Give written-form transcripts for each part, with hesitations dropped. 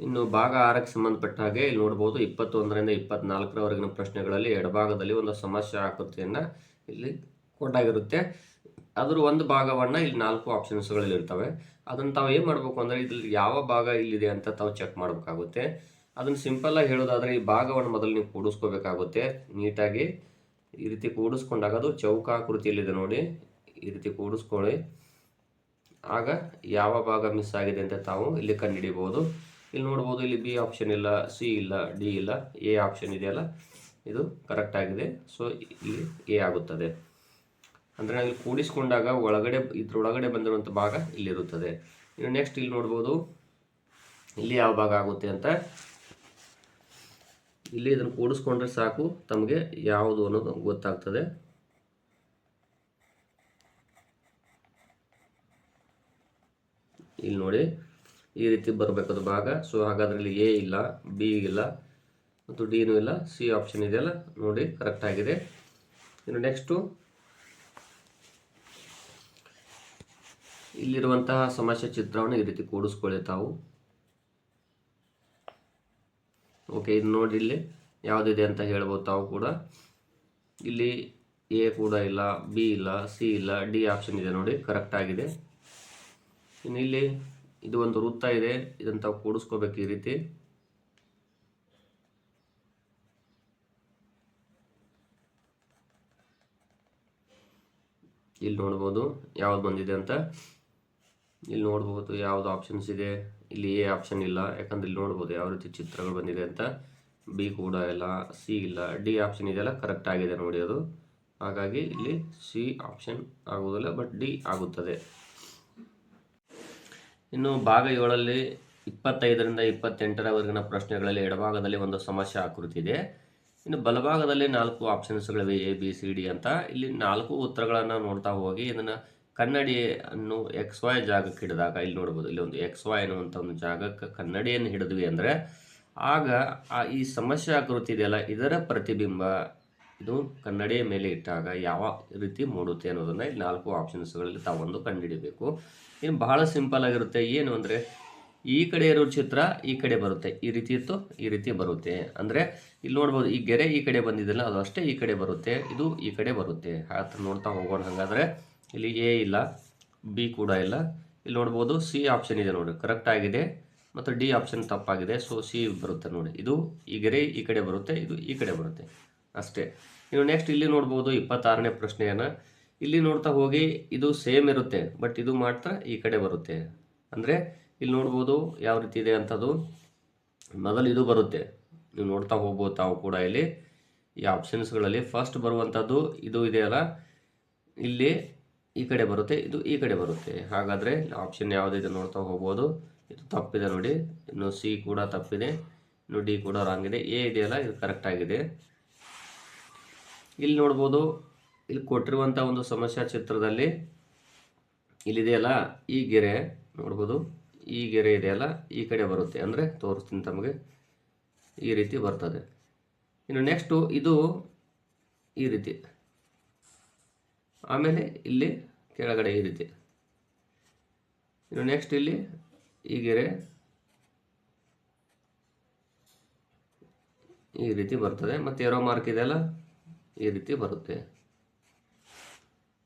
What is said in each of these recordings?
ಇನ್ನು ಭಾಗ 6ಕ್ಕೆ ಸಂಬಂಧಪಟ್ಟ ಹಾಗೆ ಇಲ್ಲಿ ನೋಡ್ಬೋದು 21ರಿಂದ 24ರವರೆಗಿನ ಪ್ರಶ್ನೆಗಳಲ್ಲಿ ಎಡಭಾಗದಲ್ಲಿ ಒಂದು ಸಮಸ್ಯೆ ಆಕೃತಿಯನ್ನು ಇಲ್ಲಿ ಕೊಟ್ಟಾಗಿರುತ್ತೆ. ಅದರ ಒಂದು ಭಾಗವನ್ನು ಇಲ್ಲಿ 4 ಆಪ್ಷನ್ಸ್ಗಳಲ್ಲಿ ಇರ್ತವೆ. ಅದನ್ನು ತಾವು ಏನು ಮಾಡಬೇಕು ಅಂದರೆ ಇದ್ರಲ್ಲಿ ಯಾವ ಭಾಗ ಇಲ್ಲಿದೆ ಅಂತ ತಾವು ಚೆಕ್ ಮಾಡಬೇಕಾಗುತ್ತೆ. ಅದನ್ನು ಸಿಂಪಲ್ಲಾಗಿ ಹೇಳೋದಾದರೆ ಈ ಭಾಗವನ್ನು ಮೊದಲು ನೀವು ಕೂಡಿಸ್ಕೋಬೇಕಾಗುತ್ತೆ. ನೀಟಾಗಿ ಈ ರೀತಿ ಕೂಡಿಸ್ಕೊಂಡಾಗ ಅದು ಚೌಕಾಕೃತಿಯಲ್ಲಿದೆ ನೋಡಿ, ಈ ರೀತಿ ಕೂಡಿಸ್ಕೊಳ್ಳಿ. ಆಗ ಯಾವ ಭಾಗ ಮಿಸ್ ಆಗಿದೆ ಅಂತ ತಾವು ಇಲ್ಲಿ ಕಂಡುಹಿಡಿಯಬಹುದು. ಇಲ್ಲಿ ನೋಡ್ಬೋದು, ಇಲ್ಲಿ ಬಿ ಆಪ್ಷನ್ ಇಲ್ಲ, ಸಿ ಇಲ್ಲ, ಡಿ ಇಲ್ಲ, ಎ ಆಪ್ಷನ್ ಇದೆಯಲ್ಲ ಇದು ಕರೆಕ್ಟ್ ಆಗಿದೆ. ಸೊ ಇಲ್ಲಿ ಎ ಆಗುತ್ತದೆ. ಅಂದರೆ ನಾವು ಇಲ್ಲಿ ಕೂಡಿಸ್ಕೊಂಡಾಗ ಇದ್ರೊಳಗಡೆ ಬಂದಿರುವಂಥ ಭಾಗ ಇಲ್ಲಿರುತ್ತದೆ. ಇನ್ನು ನೆಕ್ಸ್ಟ್ ಇಲ್ಲಿ ನೋಡ್ಬೋದು ಇಲ್ಲಿ ಯಾವ ಭಾಗ ಆಗುತ್ತೆ ಅಂತ. ಇಲ್ಲಿ ಇದನ್ನು ಕೂಡಿಸ್ಕೊಂಡ್ರೆ ಸಾಕು ತಮಗೆ ಯಾವುದು ಅನ್ನೋದು ಗೊತ್ತಾಗ್ತದೆ. ಇಲ್ಲಿ ನೋಡಿ ಈ ರೀತಿ ಬರಬೇಕದು ಭಾಗ. ಸೊ ಹಾಗಾದ್ರೆ ಇಲ್ಲಿ ಎ ಇಲ್ಲ, ಬಿ ಇಲ್ಲ ಮತ್ತು ಡಿನೂ ಇಲ್ಲ, ಸಿ ಆಪ್ಷನ್ ಇದೆಯಲ್ಲ ನೋಡಿ ಕರೆಕ್ಟ್ ಆಗಿದೆ. ಇನ್ನು ನೆಕ್ಸ್ಟು ಇಲ್ಲಿರುವಂತಹ ಸಮಸ್ಯೆ ಚಿತ್ರವನ್ನು ಈ ರೀತಿ ಕೂಡಿಸ್ಕೊಳ್ಳಿ ತಾವು. ಓಕೆ, ಇದು ನೋಡಿ ಇಲ್ಲಿ ಯಾವುದಿದೆ ಅಂತ ಹೇಳ್ಬೋದು ತಾವು ಕೂಡ. ಇಲ್ಲಿ ಎ ಕೂಡ ಇಲ್ಲ, ಬಿ ಇಲ್ಲ, ಸಿ ಇಲ್ಲ, ಡಿ ಆಪ್ಷನ್ ಇದೆ ನೋಡಿ ಕರೆಕ್ಟ್ ಆಗಿದೆ. ಇನ್ನು ಇಲ್ಲಿ ಇದು ಒಂದು ವೃತ್ತ ಇದೆ, ಇದನ್ನು ತಾವು ಕೂಡಿಸ್ಕೋಬೇಕು ಈ ರೀತಿ. ಇಲ್ಲಿ ನೋಡ್ಬೋದು ಯಾವ್ದು ಬಂದಿದೆ ಅಂತ. ಇಲ್ಲಿ ನೋಡ್ಬೋದು ಯಾವ್ದು ಆಪ್ಷನ್ಸ್ ಇದೆ. ಇಲ್ಲಿ ಎ ಆಪ್ಷನ್ ಇಲ್ಲ, ಯಾಕಂದ್ರೆ ಇಲ್ಲಿ ನೋಡ್ಬೋದು ಯಾವ ರೀತಿ ಚಿತ್ರಗಳು ಬಂದಿದೆ ಅಂತ. ಬಿ ಕೂಡ ಇಲ್ಲ, ಸಿ ಇಲ್ಲ, ಡಿ ಆಪ್ಷನ್ ಇದೆಯಲ್ಲ ಕರೆಕ್ಟ್ ಆಗಿದೆ ನೋಡಿ ಅದು. ಹಾಗಾಗಿ ಇಲ್ಲಿ ಸಿ ಆಪ್ಷನ್ ಆಗುವುದಿಲ್ಲ, ಬಟ್ ಡಿ ಆಗುತ್ತದೆ. ಇನ್ನು ಭಾಗ 7ರಲ್ಲಿ 25ರಿಂದ 28ರವರೆಗಿನ ಪ್ರಶ್ನೆಗಳಲ್ಲಿ ಎಡಭಾಗದಲ್ಲಿ ಒಂದು ಸಮಸ್ಯೆ ಆಕೃತಿ ಇದೆ. ಇನ್ನು ಬಲಭಾಗದಲ್ಲಿ 4 ಆಪ್ಷನ್ಸ್ಗಳಿವೆ, ಎ ಬಿ ಸಿ ಡಿ ಅಂತ. ಇಲ್ಲಿ 4 ಉತ್ತರಗಳನ್ನು ನೋಡ್ತಾ ಹೋಗಿ ಇದನ್ನು ಕನ್ನಡಿಯನ್ನು XY ಜಾಗಕ್ಕೆ ಹಿಡಿದಾಗ ಇಲ್ಲಿ ನೋಡ್ಬೋದು, ಇಲ್ಲಿ ಒಂದು XY ಅನ್ನುವಂಥ ಒಂದು ಜಾಗಕ್ಕೆ ಕನ್ನಡಿಯನ್ನು ಹಿಡಿದ್ವಿ ಅಂದರೆ ಆಗ ಈ ಸಮಸ್ಯೆ ಆಕೃತಿ ಇದೆಯಲ್ಲ ಇದರ ಪ್ರತಿಬಿಂಬ ಇದು ಕನ್ನಡಿಯ ಮೇಲೆ ಇಟ್ಟಾಗ ಯಾವ ರೀತಿ ಮೂಡುತ್ತೆ ಅನ್ನೋದನ್ನು ಇಲ್ಲಿ 4 ಆಪ್ಷನ್ಸ್ಗಳಲ್ಲಿ ತಾವೊಂದು ಕಂಡುಹಿಡಿಬೇಕು. ಇನ್ನು ಬಹಳ ಸಿಂಪಲ್ ಆಗಿರುತ್ತೆ. ಏನು ಅಂದರೆ ಈ ಕಡೆ ಇರೋ ಚಿತ್ರ ಈ ಕಡೆ ಬರುತ್ತೆ, ಈ ರೀತಿ ಇತ್ತು ಈ ರೀತಿ ಬರುತ್ತೆ. ಅಂದರೆ ಇಲ್ಲಿ ನೋಡ್ಬೋದು ಈ ಗೆರೆ ಈ ಕಡೆ ಬಂದಿದ್ದಲ್ಲ ಅದು ಅಷ್ಟೇ ಈ ಕಡೆ ಬರುತ್ತೆ, ಇದು ಈ ಕಡೆ ಬರುತ್ತೆ. ಆ ಥರ ನೋಡ್ತಾ ಹೋಗೋಣ. ಹಾಗಾದರೆ ಇಲ್ಲಿ ಎ ಇಲ್ಲ, ಬಿ ಕೂಡ ಇಲ್ಲ. ಇಲ್ಲಿ ನೋಡ್ಬೋದು ಸಿ ಆಪ್ಷನ್ ಇದೆ ನೋಡಿ ಕರೆಕ್ಟ್ ಆಗಿದೆ, ಮತ್ತು ಡಿ ಆಪ್ಷನ್ ತಪ್ಪಾಗಿದೆ. ಸೊ ಸಿ ಬರುತ್ತೆ ನೋಡಿ, ಇದು ಈ ಗೆರೆ ಈ ಕಡೆ ಬರುತ್ತೆ, ಇದು ಈ ಕಡೆ ಬರುತ್ತೆ ಅಷ್ಟೇ. ಇನ್ನು ನೆಕ್ಸ್ಟ್ ಇಲ್ಲಿ ನೋಡ್ಬೋದು 26ನೇ ಪ್ರಶ್ನೆಯನ್ನು. ಇಲ್ಲಿ ನೋಡ್ತಾ ಹೋಗಿ ಇದು ಸೇಮ್ ಇರುತ್ತೆ, ಬಟ್ ಇದು ಮಾತ್ರ ಈ ಕಡೆ ಬರುತ್ತೆ. ಅಂದರೆ ಇಲ್ಲಿ ನೋಡ್ಬೋದು ಯಾವ ರೀತಿ ಇದೆ ಅಂಥದ್ದು. ಮೊದಲು ಇದು ಬರುತ್ತೆ, ನೀವು ನೋಡ್ತಾ ಹೋಗ್ಬೋದು ತಾವು ಕೂಡ. ಇಲ್ಲಿ ಈ ಆಪ್ಷನ್ಸ್ಗಳಲ್ಲಿ ಫಸ್ಟ್ ಬರುವಂಥದ್ದು ಇದು ಇದೆಯಲ್ಲ, ಇಲ್ಲಿ ಈ ಕಡೆ ಬರುತ್ತೆ, ಇದು ಈ ಕಡೆ ಬರುತ್ತೆ. ಹಾಗಾದರೆ ಆಪ್ಷನ್ ಯಾವುದಿದೆ ನೋಡ್ತಾ ಹೋಗ್ಬೋದು. ಇದು ತಪ್ಪಿದೆ ನೋಡಿ, ಇನ್ನು ಸಿ ಕೂಡ ತಪ್ಪಿದೆ, ಇನ್ನು ಡಿ ಕೂಡ ರಾಂಗ್ ಇದೆ. ಎ ಇದೆಯಲ್ಲ ಇದು ಕರೆಕ್ಟ್ ಆಗಿದೆ. ಇಲ್ಲಿ ನೋಡ್ಬೋದು ಇಲ್ಲಿ ಕೊಟ್ಟಿರುವಂಥ ಒಂದು ಸಮಸ್ಯಾ ಚಿತ್ರದಲ್ಲಿ ಇಲ್ಲಿದೆಯಲ್ಲ ಈ ಗೆರೆ ನೋಡ್ಬೋದು, ಈ ಗೆರೆ ಇದೆಯಲ್ಲ ಈ ಕಡೆ ಬರುತ್ತೆ. ಅಂದರೆ ತೋರಿಸ್ತೀನಿ ತಮಗೆ, ಈ ರೀತಿ ಬರ್ತದೆ. ಇನ್ನು ನೆಕ್ಸ್ಟು ಇದು ಈ ರೀತಿ, ಆಮೇಲೆ ಇಲ್ಲಿ ಕೆಳಗಡೆ ಈ ರೀತಿ. ಇನ್ನು ನೆಕ್ಸ್ಟ್ ಇಲ್ಲಿ ಈ ಗೆರೆ ಈ ರೀತಿ ಬರ್ತದೆ, ಮತ್ತು ಏರೋ ಮಾರ್ಕ್ ಇದೆಯಲ್ಲ ಈ ರೀತಿ ಬರುತ್ತೆ,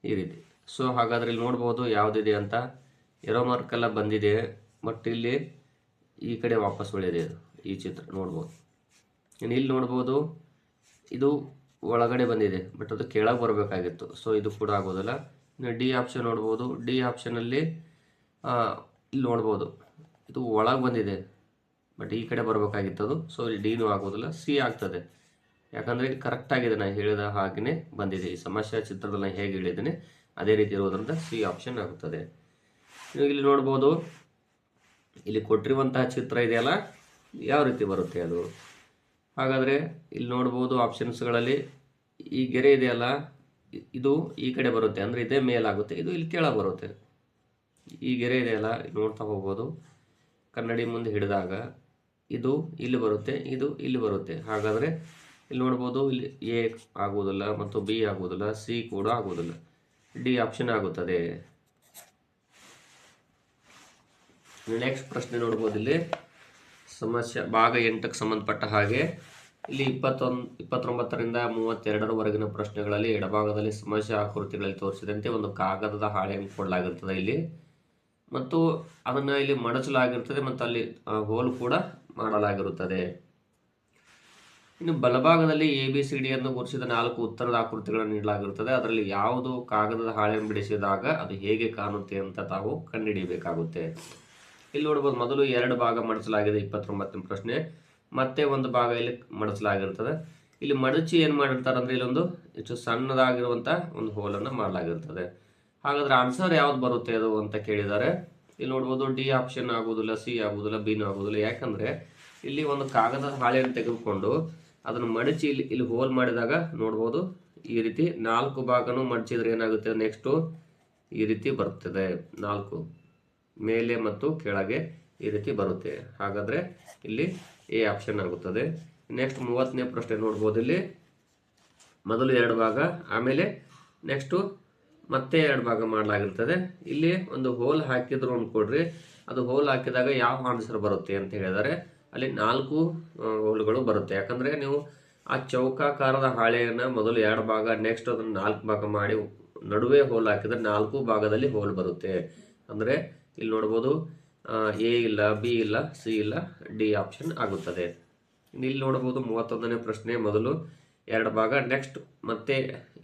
ಈ ರೀತಿ. ಸೊ ಹಾಗಾದರೆ ಇಲ್ಲಿ ನೋಡ್ಬೋದು ಯಾವುದಿದೆ ಅಂತ. ಏರೋ ಮಾರ್ಕ್ ಎಲ್ಲ ಬಂದಿದೆ, ಬಟ್ ಇಲ್ಲಿ ಈ ಕಡೆ ವಾಪಸ್ ಉಳಿದಿದೆ ಇದು ಈ ಚಿತ್ರ ನೋಡ್ಬೋದು. ಇನ್ನು ಇಲ್ಲಿ ನೋಡ್ಬೋದು ಇದು ಒಳಗಡೆ ಬಂದಿದೆ, ಬಟ್ ಅದು ಕೆಳಗೆ ಬರಬೇಕಾಗಿತ್ತು. ಸೊ ಇದು ಕೂಡ ಆಗೋದಿಲ್ಲ. ಇನ್ನು ಡಿ ಆಪ್ಷನ್ ನೋಡ್ಬೋದು, ಡಿ ಆಪ್ಷನಲ್ಲಿ ಇಲ್ಲಿ ನೋಡ್ಬೋದು ಇದು ಒಳಗೆ ಬಂದಿದೆ, ಬಟ್ ಈ ಕಡೆ ಬರಬೇಕಾಗಿತ್ತು ಅದು. ಸೊ ಇಲ್ಲಿ ಡಿನೂ ಆಗೋದಿಲ್ಲ, ಸಿ ಆಗ್ತದೆ. ಯಾಕಂದರೆ ಇಲ್ಲಿ ಕರೆಕ್ಟಾಗಿದೆ, ನಾನು ಹೇಳಿದ ಹಾಗೆಯೇ ಬಂದಿದೆ. ಈ ಸಮಸ್ಯೆ ಚಿತ್ರದಲ್ಲಿ ನಾನು ಹೇಗೆ ಹೇಳಿದ್ದೇನೆ ಅದೇ ರೀತಿ ಇರೋದ್ರಿಂದ ಸಿ ಆಪ್ಷನ್ ಆಗುತ್ತದೆ. ಇಲ್ಲಿ ನೋಡ್ಬೋದು ಇಲ್ಲಿ ಕೊಟ್ಟಿರುವಂತಹ ಚಿತ್ರ ಇದೆಯಲ್ಲ ಯಾವ ರೀತಿ ಬರುತ್ತೆ ಅದು. ಹಾಗಾದರೆ ಇಲ್ಲಿ ನೋಡ್ಬೋದು ಆಪ್ಷನ್ಸ್ಗಳಲ್ಲಿ ಈ ಗೆರೆ ಇದೆಯಲ್ಲ ಇದು ಈ ಕಡೆ ಬರುತ್ತೆ, ಅಂದರೆ ಇದೇ ಮೇಲಾಗುತ್ತೆ, ಇದು ಇಲ್ಲಿ ಕೆಳಗೆ ಬರುತ್ತೆ. ಈ ಗೆರೆ ಇದೆಯಲ್ಲ ನೋಡ್ತಾ ಹೋಗ್ಬೋದು, ಕನ್ನಡಿ ಮುಂದೆ ಹಿಡಿದಾಗ ಇದು ಇಲ್ಲಿ ಬರುತ್ತೆ, ಇದು ಇಲ್ಲಿ ಬರುತ್ತೆ. ಹಾಗಾದರೆ ಇಲ್ಲಿ ನೋಡ್ಬೋದು ಇಲ್ಲಿ ಎ ಆಗುವುದಿಲ್ಲ, ಮತ್ತು ಬಿ ಆಗುವುದಿಲ್ಲ, ಸಿ ಕೂಡ ಆಗುವುದಿಲ್ಲ, ಡಿ ಆಪ್ಷನ್ ಆಗುತ್ತದೆ. ನೆಕ್ಸ್ಟ್ ಪ್ರಶ್ನೆ ನೋಡ್ಬೋದು ಇಲ್ಲಿ ಸಮಸ್ಯೆ ಭಾಗ 8ಕ್ಕೆ ಸಂಬಂಧಪಟ್ಟ ಹಾಗೆ ಇಲ್ಲಿ 29ರಿಂದ 32ರವರೆಗಿನ ಪ್ರಶ್ನೆಗಳಲ್ಲಿ ಎಡಭಾಗದಲ್ಲಿ ಸಮಸ್ಯೆ ಆಕೃತಿಗಳಲ್ಲಿ ತೋರಿಸಿದಂತೆ ಒಂದು ಕಾಗದದ ಹಾಳೆಯನ್ನು ಕೊಡಲಾಗಿರ್ತದೆ ಇಲ್ಲಿ, ಮತ್ತು ಅದನ್ನು ಇಲ್ಲಿ ಮಡಚಲಾಗಿರ್ತದೆ ಮತ್ತು ಅಲ್ಲಿ ಹೋಲ್ ಕೂಡ ಮಾಡಲಾಗಿರುತ್ತದೆ. ಇನ್ನು ಬಲಭಾಗದಲ್ಲಿ ABCD ಎಂದು ಗುರುತಿಸಿದ 4 ಉತ್ತರದ ಆಕೃತಿಗಳನ್ನು ನೀಡಲಾಗಿರುತ್ತದೆ. ಅದರಲ್ಲಿ ಯಾವುದು ಕಾಗದದ ಹಾಳೆಯನ್ನು ಬಿಡಿಸಿದಾಗ ಅದು ಹೇಗೆ ಕಾಣುತ್ತೆ ಅಂತ ತಾವು ಕಂಡುಹಿಡಿಯಬೇಕಾಗುತ್ತೆ. ಇಲ್ಲಿ ನೋಡ್ಬೋದು, ಮೊದಲು 2 ಭಾಗ ಮಡಚಲಾಗಿದೆ 29ನೇ ಪ್ರಶ್ನೆ, ಮತ್ತೆ ಒಂದು ಭಾಗ ಇಲ್ಲಿ ಮಡಚಲಾಗಿರ್ತದೆ. ಇಲ್ಲಿ ಮಡಚಿ ಏನು ಮಾಡಿರ್ತಾರೆ ಅಂದರೆ ಇಲ್ಲೊಂದು ಇಷ್ಟು ಸಣ್ಣದಾಗಿರುವಂಥ ಒಂದು ಹೋಲನ್ನು ಮಾಡಲಾಗಿರ್ತದೆ. ಹಾಗಾದರೆ ಆನ್ಸರ್ ಯಾವ್ದು ಬರುತ್ತೆ ಅದು ಅಂತ ಕೇಳಿದ್ದಾರೆ. ಇಲ್ಲಿ ನೋಡ್ಬೋದು, ಡಿ ಆಪ್ಷನ್ ಆಗೋದಿಲ್ಲ, ಸಿ ಆಗೋದಿಲ್ಲ, ಬಿನೂ ಆಗೋದಿಲ್ಲ. ಯಾಕಂದರೆ ಇಲ್ಲಿ ಒಂದು ಕಾಗದದ ಹಾಳೆಯನ್ನು ತೆಗೆದುಕೊಂಡು ಅದನ್ನು ಮಡಚಿ ಇಲ್ಲಿ ಹೋಲ್ ಮಾಡಿದಾಗ ನೋಡ್ಬೋದು, ಈ ರೀತಿ 4 ಭಾಗನೂ ಮಡಚಿದ್ರೆ ಏನಾಗುತ್ತೆ, ನೆಕ್ಸ್ಟು ಈ ರೀತಿ ಬರ್ತದೆ, 4 ಮೇಲೆ ಮತ್ತು ಕೆಳಗೆ ಈ ರೀತಿ ಬರುತ್ತೆ. ಹಾಗಾದರೆ ಇಲ್ಲಿ ಎ ಆಪ್ಷನ್ ಆಗುತ್ತದೆ. ನೆಕ್ಸ್ಟ್ 30ನೇ ಪ್ರಶ್ನೆ ನೋಡ್ಬೋದು, ಇಲ್ಲಿ ಮೊದಲು 2 ಭಾಗ, ಆಮೇಲೆ ನೆಕ್ಸ್ಟು ಮತ್ತೆ 2 ಭಾಗ ಮಾಡಲಾಗಿರ್ತದೆ. ಇಲ್ಲಿ ಒಂದು ಹೋಲ್ ಹಾಕಿದ್ರು ಅಂದ್ಕೊಡ್ರಿ, ಅದು ಹೋಲ್ ಹಾಕಿದಾಗ ಯಾವ ಆನ್ಸರ್ ಬರುತ್ತೆ ಅಂತ ಹೇಳಿದರೆ ಅಲ್ಲಿ 4 ಹೋಲ್ಗಳು ಬರುತ್ತೆ. ಯಾಕಂದರೆ ನೀವು ಆ ಚೌಕಾಕಾರದ ಹಾಳೆಯನ್ನು ಮೊದಲು 2 ಭಾಗ, ನೆಕ್ಸ್ಟ್ ಅದನ್ನು 4 ಭಾಗ ಮಾಡಿ ನಡುವೆ ಹೋಲ್ ಹಾಕಿದರೆ 4 ಭಾಗದಲ್ಲಿ ಹೋಲ್ ಬರುತ್ತೆ. ಅಂದರೆ ಇಲ್ಲಿ ನೋಡ್ಬೋದು, ಎ ಇಲ್ಲ, ಬಿ ಇಲ್ಲ, ಸಿ ಇಲ್ಲ, ಡಿ ಆಪ್ಷನ್ ಆಗುತ್ತದೆ. ಇಲ್ಲಿ ನೋಡ್ಬೋದು 31ನೇ ಪ್ರಶ್ನೆ, ಮೊದಲು 2 ಭಾಗ, ನೆಕ್ಸ್ಟ್ ಮತ್ತೆ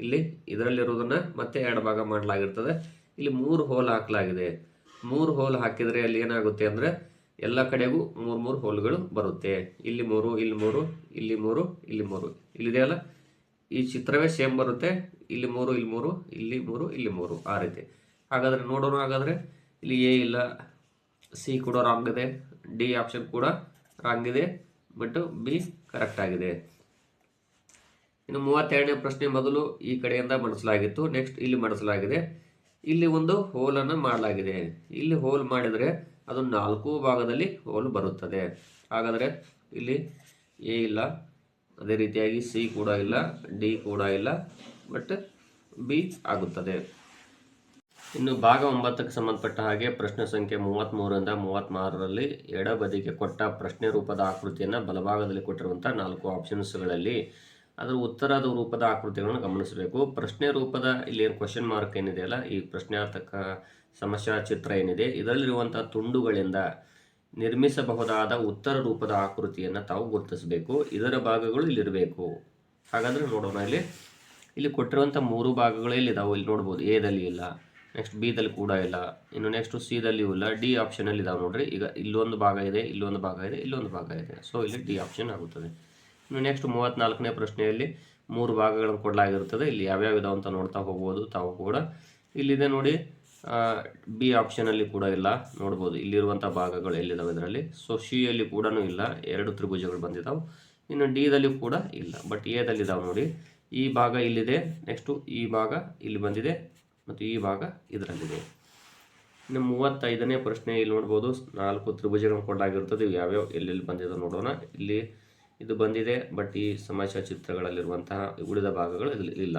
ಇಲ್ಲಿ ಇದರಲ್ಲಿರೋದನ್ನು ಮತ್ತೆ 2 ಭಾಗ ಮಾಡಲಾಗಿರ್ತದೆ. ಇಲ್ಲಿ 3 ಹೋಲ್ ಹಾಕಲಾಗಿದೆ. 3 ಹೋಲ್ ಹಾಕಿದರೆ ಅಲ್ಲಿ ಏನಾಗುತ್ತೆ ಅಂದರೆ ಎಲ್ಲ ಕಡೆಗೂ 3 ಹೋಲ್ಗಳು ಬರುತ್ತೆ. ಇಲ್ಲಿ 3, ಇಲ್ಲಿ 3, ಇಲ್ಲಿ 3, ಇಲ್ಲಿ 3, ಇಲ್ಲಿದೆಯಲ್ಲ, ಈ ಚಿತ್ರವೇ ಸೇಮ್ ಬರುತ್ತೆ. ಇಲ್ಲಿ 3, ಇಲ್ಲಿ 3, ಇಲ್ಲಿ 3, ಇಲ್ಲಿ 3, ಆ ರೀತಿ. ಹಾಗಾದರೆ ನೋಡೋಣ. ಹಾಗಾದರೆ ಇಲ್ಲಿ ಎ ಇಲ್ಲ, ಸಿ ಕೂಡ ರಾಂಗ್ ಇದೆ, ಡಿ ಆಪ್ಷನ್ ಕೂಡ ರಾಂಗ್ ಇದೆ, ಬಟ್ ಬಿ ಕರೆಕ್ಟ್ ಆಗಿದೆ. ಇನ್ನು 32ನೇ ಪ್ರಶ್ನೆ, ಮೊದಲು ಈ ಕಡೆಯಿಂದ ಮಡಚಲಾಗಿತ್ತು, ನೆಕ್ಸ್ಟ್ ಇಲ್ಲಿ ಮಡಚಲಾಗಿದೆ. ಇಲ್ಲಿ ಒಂದು ಹೋಲನ್ನು ಮಾಡಲಾಗಿದೆ. ಇಲ್ಲಿ ಹೋಲ್ ಮಾಡಿದರೆ ಅದು 4 ಭಾಗದಲ್ಲಿ ಹೋಲ್ ಬರುತ್ತದೆ. ಹಾಗಾದರೆ ಇಲ್ಲಿ ಎ ಇಲ್ಲ, ಅದೇ ರೀತಿಯಾಗಿ ಸಿ ಕೂಡ ಇಲ್ಲ, ಡಿ ಕೂಡ ಇಲ್ಲ, ಬಟ್ ಬಿ ಆಗುತ್ತದೆ. ಇನ್ನು ಭಾಗ 9ಕ್ಕೆ ಸಂಬಂಧಪಟ್ಟ ಹಾಗೆ ಪ್ರಶ್ನೆ ಸಂಖ್ಯೆ 33ರಿಂದ 36ರಲ್ಲಿ ಎಡಬದಿಗೆ ಕೊಟ್ಟ ಪ್ರಶ್ನೆ ರೂಪದ ಆಕೃತಿಯನ್ನು ಬಲಭಾಗದಲ್ಲಿ ಕೊಟ್ಟಿರುವಂಥ 4 ಆಪ್ಷನ್ಸ್ಗಳಲ್ಲಿ ಅದರ ಉತ್ತರದ ರೂಪದ ಆಕೃತಿಗಳನ್ನು ಗಮನಿಸಬೇಕು. ಪ್ರಶ್ನೆ ರೂಪದ ಇಲ್ಲಿ ಏನು ಕ್ವಶನ್ ಮಾರ್ಕ್ ಏನಿದೆಯಲ್ಲ, ಈ ಪ್ರಶ್ನಾರ್ಥಕ ಸಮಸ್ಯಾ ಚಿತ್ರ ಏನಿದೆ, ಇದರಲ್ಲಿರುವಂಥ ತುಂಡುಗಳಿಂದ ನಿರ್ಮಿಸಬಹುದಾದ ಉತ್ತರ ರೂಪದ ಆಕೃತಿಯನ್ನು ತಾವು ಗುರುತಿಸಬೇಕು. ಇದರ ಭಾಗಗಳು ಇಲ್ಲಿರಬೇಕು. ಹಾಗಾದರೆ ನೋಡೋಣ. ಇಲ್ಲಿ ಕೊಟ್ಟಿರುವಂಥ 3 ಭಾಗಗಳು ಎಲ್ಲಿದ್ದಾವೆ ಇಲ್ಲಿ ನೋಡ್ಬೋದು. ಎದಲ್ಲಿ ಇಲ್ಲ, ನೆಕ್ಸ್ಟ್ ಬಿದಲ್ಲಿ ಕೂಡ ಇಲ್ಲ, ಇನ್ನು ನೆಕ್ಸ್ಟ್ ಸಿದಲ್ಲಿಯೂ ಇಲ್ಲ, ಡಿ ಆಪ್ಷನಲ್ಲಿ ಇದಾವೆ ನೋಡ್ರಿ. ಈಗ ಇಲ್ಲೊಂದು ಭಾಗ ಇದೆ, ಇಲ್ಲೊಂದು ಭಾಗ ಇದೆ, ಇಲ್ಲೊಂದು ಭಾಗ ಇದೆ. ಸೊ ಇಲ್ಲಿ ಡಿ ಆಪ್ಷನ್ ಆಗುತ್ತದೆ. ಇನ್ನು ನೆಕ್ಸ್ಟ್ 34ನೇ ಪ್ರಶ್ನೆಯಲ್ಲಿ 3 ಭಾಗಗಳನ್ನು ಕೊಡಲಾಗಿರುತ್ತದೆ. ಇಲ್ಲಿ ಯಾವ್ಯಾವ ಇದಾವೆ ಅಂತ ನೋಡ್ತಾ ಹೋಗ್ಬೋದು ತಾವು ಕೂಡ. ಇಲ್ಲಿದೆ ನೋಡಿ, ಬಿ ಆಪ್ಷನಲ್ಲಿ ಕೂಡ ಇಲ್ಲ ನೋಡ್ಬೋದು. ಇಲ್ಲಿರುವಂಥ ಭಾಗಗಳು ಎಲ್ಲಿದ್ದಾವೆ ಇದರಲ್ಲಿ. ಸೊ ಸಿಯಲ್ಲಿ ಕೂಡ ಇಲ್ಲ, 2 ತ್ರಿಭುಜಗಳು ಬಂದಿದ್ದಾವೆ. ಇನ್ನು ಡಿದಲ್ಲಿ ಕೂಡ ಇಲ್ಲ, ಬಟ್ ಎದಲ್ಲಿ ಇದಾವೆ ನೋಡಿ. ಈ ಭಾಗ ಇಲ್ಲಿದೆ, ನೆಕ್ಸ್ಟು ಈ ಭಾಗ ಇಲ್ಲಿ ಬಂದಿದೆ, ಮತ್ತು ಈ ಭಾಗ ಇದರಲ್ಲಿದೆ. ಇನ್ನು 35ನೇ ಪ್ರಶ್ನೆ ಇಲ್ಲಿ ನೋಡ್ಬೋದು, 4 ತ್ರಿಭುಜಗಳನ್ನು ಕೊಡಲಾಗಿರ್ತದೆ. ಇವು ಯಾವ್ಯಾವ ಎಲ್ಲೆಲ್ಲಿ ಬಂದಿದೆ ನೋಡೋಣ. ಇಲ್ಲಿ ಇದು ಬಂದಿದೆ, ಬಟ್ ಈ ಸಮಸ್ಯಾ ಚಿತ್ರಗಳಲ್ಲಿರುವಂತಹ ಉಳಿದ ಭಾಗಗಳು ಇಲ್ಲ.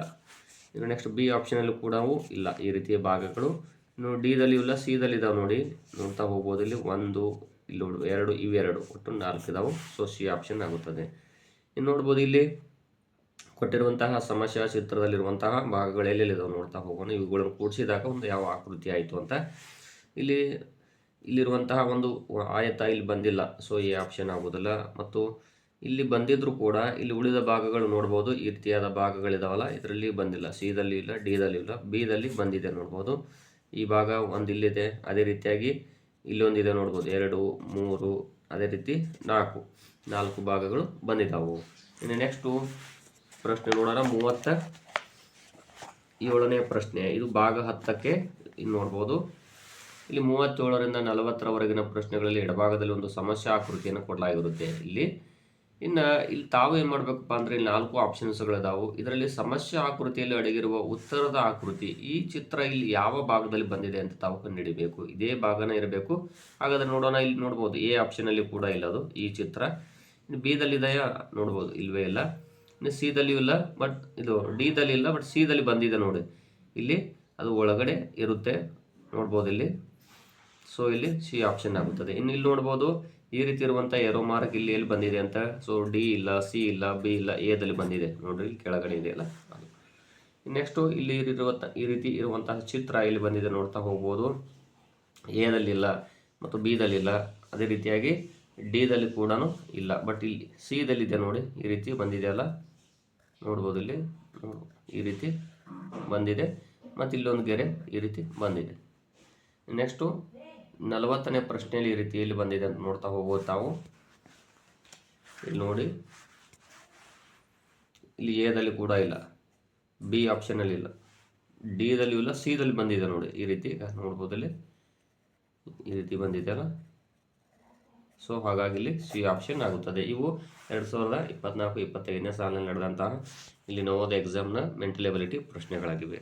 ಇನ್ನು ನೆಕ್ಸ್ಟ್ ಬಿ ಆಪ್ಷನಲ್ಲೂ ಕೂಡ ಇಲ್ಲ ಈ ರೀತಿಯ ಭಾಗಗಳು. ಇನ್ನು ಡಿದಲ್ಲಿ ಇಲ್ಲ, ಸಿದಲ್ಲಿ ಇದಾವೆ ನೋಡಿ, ನೋಡ್ತಾ ಹೋಗ್ಬೋದು. ಇಲ್ಲಿ 1, ಇಲ್ಲಿ 2, ಇವೆರಡು ಒಟ್ಟು 4 ಇದಾವೆ. ಸೊ ಸಿ ಆಪ್ಷನ್ ಆಗುತ್ತದೆ. ಇನ್ನು ನೋಡ್ಬೋದು, ಇಲ್ಲಿ ಕೊಟ್ಟಿರುವಂತಹ ಸಮಸ್ಯಾ ಚಿತ್ರದಲ್ಲಿರುವಂತಹ ಭಾಗಗಳು ಎಲ್ಲೆಲ್ಲಿದಾವೆ ನೋಡ್ತಾ ಹೋಗೋಣ. ಇವುಗಳನ್ನು ಕೂಡಿಸಿದಾಗ ಒಂದು ಯಾವ ಆಕೃತಿ ಆಯಿತು ಅಂತ. ಇಲ್ಲಿರುವಂತಹ ಒಂದು ಆಯತ ಇಲ್ಲಿ ಬಂದಿಲ್ಲ, ಸೊ ಎ ಆಪ್ಷನ್ ಆಗೋದಿಲ್ಲ. ಮತ್ತು ಇಲ್ಲಿ ಬಂದಿದ್ರೂ ಕೂಡ ಇಲ್ಲಿ ಉಳಿದ ಭಾಗಗಳು ನೋಡ್ಬೋದು. ಈ ರೀತಿಯಾದ ಭಾಗಗಳಿದಾವಲ್ಲ, ಇದರಲ್ಲಿ ಬಂದಿಲ್ಲ. ಸಿದಲ್ಲಿ ಇಲ್ಲ, ಡಿದಲ್ಲಿ ಇಲ್ಲ, ಬಿದಲ್ಲಿ ಬಂದಿದೆ ನೋಡ್ಬೋದು. ಈ ಭಾಗ ಒಂದು ಇಲ್ಲಿದೆ, ಅದೇ ರೀತಿಯಾಗಿ ಇಲ್ಲೊಂದಿದೆ ನೋಡ್ಬೋದು. 2, 3, ಅದೇ ರೀತಿ 4 ಭಾಗಗಳು ಬಂದಿದ್ದಾವು. ಇನ್ನು ನೆಕ್ಸ್ಟು ಪ್ರಶ್ನೆ ನೋಡೋಣ. 37ನೇ ಪ್ರಶ್ನೆ, ಇದು ಭಾಗ 10ಕ್ಕೆ ಇಲ್ಲಿ ನೋಡ್ಬೋದು. ಇಲ್ಲಿ 37ರಿಂದ 40ರವರೆಗಿನ ಪ್ರಶ್ನೆಗಳಲ್ಲಿ ಎಡಭಾಗದಲ್ಲಿ ಒಂದು ಸಮಸ್ಯಾ ಆಕೃತಿಯನ್ನು ಕೊಡಲಾಗಿರುತ್ತೆ. ಇಲ್ಲಿ ತಾವು ಏನು ಮಾಡಬೇಕಪ್ಪ ಅಂದರೆ ಇಲ್ಲಿ 4 ಆಪ್ಷನ್ಸ್ಗಳಿದಾವೆ. ಇದರಲ್ಲಿ ಸಮಸ್ಯೆ ಆಕೃತಿಯಲ್ಲಿ ಅಡಗಿರುವ ಉತ್ತರದ ಆಕೃತಿ ಈ ಚಿತ್ರ ಇಲ್ಲಿ ಯಾವ ಭಾಗದಲ್ಲಿ ಬಂದಿದೆ ಅಂತ ತಾವು ಕಂಡುಹಿಡಿಬೇಕು. ಇದೇ ಭಾಗನ ಇರಬೇಕು. ಹಾಗಾದರೆ ನೋಡೋಣ. ಇಲ್ಲಿ ನೋಡ್ಬೋದು, ಎ ಆಪ್ಷನಲ್ಲಿ ಕೂಡ ಇಲ್ಲ ಅದು ಈ ಚಿತ್ರ. ಇನ್ನು ಬಿದಲ್ಲಿ ಇದೆಯಾ ನೋಡ್ಬೋದು, ಇಲ್ವೇ ಇಲ್ಲ. ಇನ್ನು ಸಿದಲ್ಲಿಯೂ ಇಲ್ಲ, ಬಟ್ ಇದು ಡಿದಲ್ಲಿ ಇಲ್ಲ, ಬಟ್ ಸಿದಲ್ಲಿ ಬಂದಿದೆ ನೋಡಿ. ಇಲ್ಲಿ ಅದು ಒಳಗಡೆ ಇರುತ್ತೆ ನೋಡ್ಬೋದು ಇಲ್ಲಿ. ಸೊ ಇಲ್ಲಿ ಸಿ ಆಪ್ಷನ್ ಆಗುತ್ತದೆ. ಇನ್ನು ಇಲ್ಲಿ ನೋಡ್ಬೋದು, ಈ ರೀತಿ ಇರುವಂಥ ಎರೋ ಮಾರ್ಕ್ ಇಲ್ಲಿ ಎಲ್ಲಿ ಬಂದಿದೆ ಅಂತ. ಸೊ ಡಿ ಇಲ್ಲ, ಸಿ ಇಲ್ಲ, ಬಿ ಇಲ್ಲ, ಎದಲ್ಲಿ ಬಂದಿದೆ ನೋಡ್ರಿ, ಇಲ್ಲಿ ಕೆಳಗಡೆ ಇದೆಯಲ್ಲ ಅದು. ನೆಕ್ಸ್ಟು ಇಲ್ಲಿ ಈ ರೀತಿ ಇರುವಂತಹ ಚಿತ್ರ ಇಲ್ಲಿ ಬಂದಿದೆ, ನೋಡ್ತಾ ಹೋಗ್ಬೋದು. ಎದಲ್ಲಿಲ್ಲ ಮತ್ತು ಬಿದಲ್ಲಿಲ್ಲ, ಅದೇ ರೀತಿಯಾಗಿ ಡಿದಲ್ಲಿ ಕೂಡ ಇಲ್ಲ. ಬಟ್ ಇಲ್ಲಿ ಸಿದಲ್ಲಿದೆ ನೋಡಿ, ಈ ರೀತಿ ಬಂದಿದೆಯಲ್ಲ, ನೋಡ್ಬೋದು ಇಲ್ಲಿ ಈ ರೀತಿ ಬಂದಿದೆ. ಮತ್ತು ಇಲ್ಲೊಂದು ಗೆರೆ ಈ ರೀತಿ ಬಂದಿದೆ. ನೆಕ್ಸ್ಟು 40ನೇ ಪ್ರಶ್ನೆಯಲ್ಲಿ ಈ ರೀತಿಯಲ್ಲಿ ಬಂದಿದೆ ಅಂತ ನೋಡ್ತಾ ಹೋಗ್ಬೋದು ತಾವು. ಇಲ್ಲಿ ನೋಡಿ, ಇಲ್ಲಿ ಎದಲ್ಲಿ ಕೂಡ ಇಲ್ಲ, ಬಿ ಆಪ್ಷನಲ್ಲಿ ಇಲ್ಲ, ಡಿದಲ್ಲೂ ಇಲ್ಲ, ಸಿದಲ್ಲಿ ಬಂದಿದೆ ನೋಡಿ, ಈ ರೀತಿ ನೋಡ್ಬೋದು ಇಲ್ಲಿ ಈ ರೀತಿ ಬಂದಿದೆ ಅಲ್ಲ. ಸೊ ಹಾಗಾಗಿ ಇಲ್ಲಿ ಸಿ ಆಪ್ಷನ್ ಆಗುತ್ತದೆ. ಇವು 2024-25ನೇ ಸಾಲಿನಲ್ಲಿ ನಡೆದಂತಹ ಇಲ್ಲಿ ನವೋದಯ ಎಕ್ಸಾಮ್ನ ಮೆಂಟಲ್ ಎಬಿಲಿಟಿ ಪ್ರಶ್ನೆಗಳಾಗಿವೆ.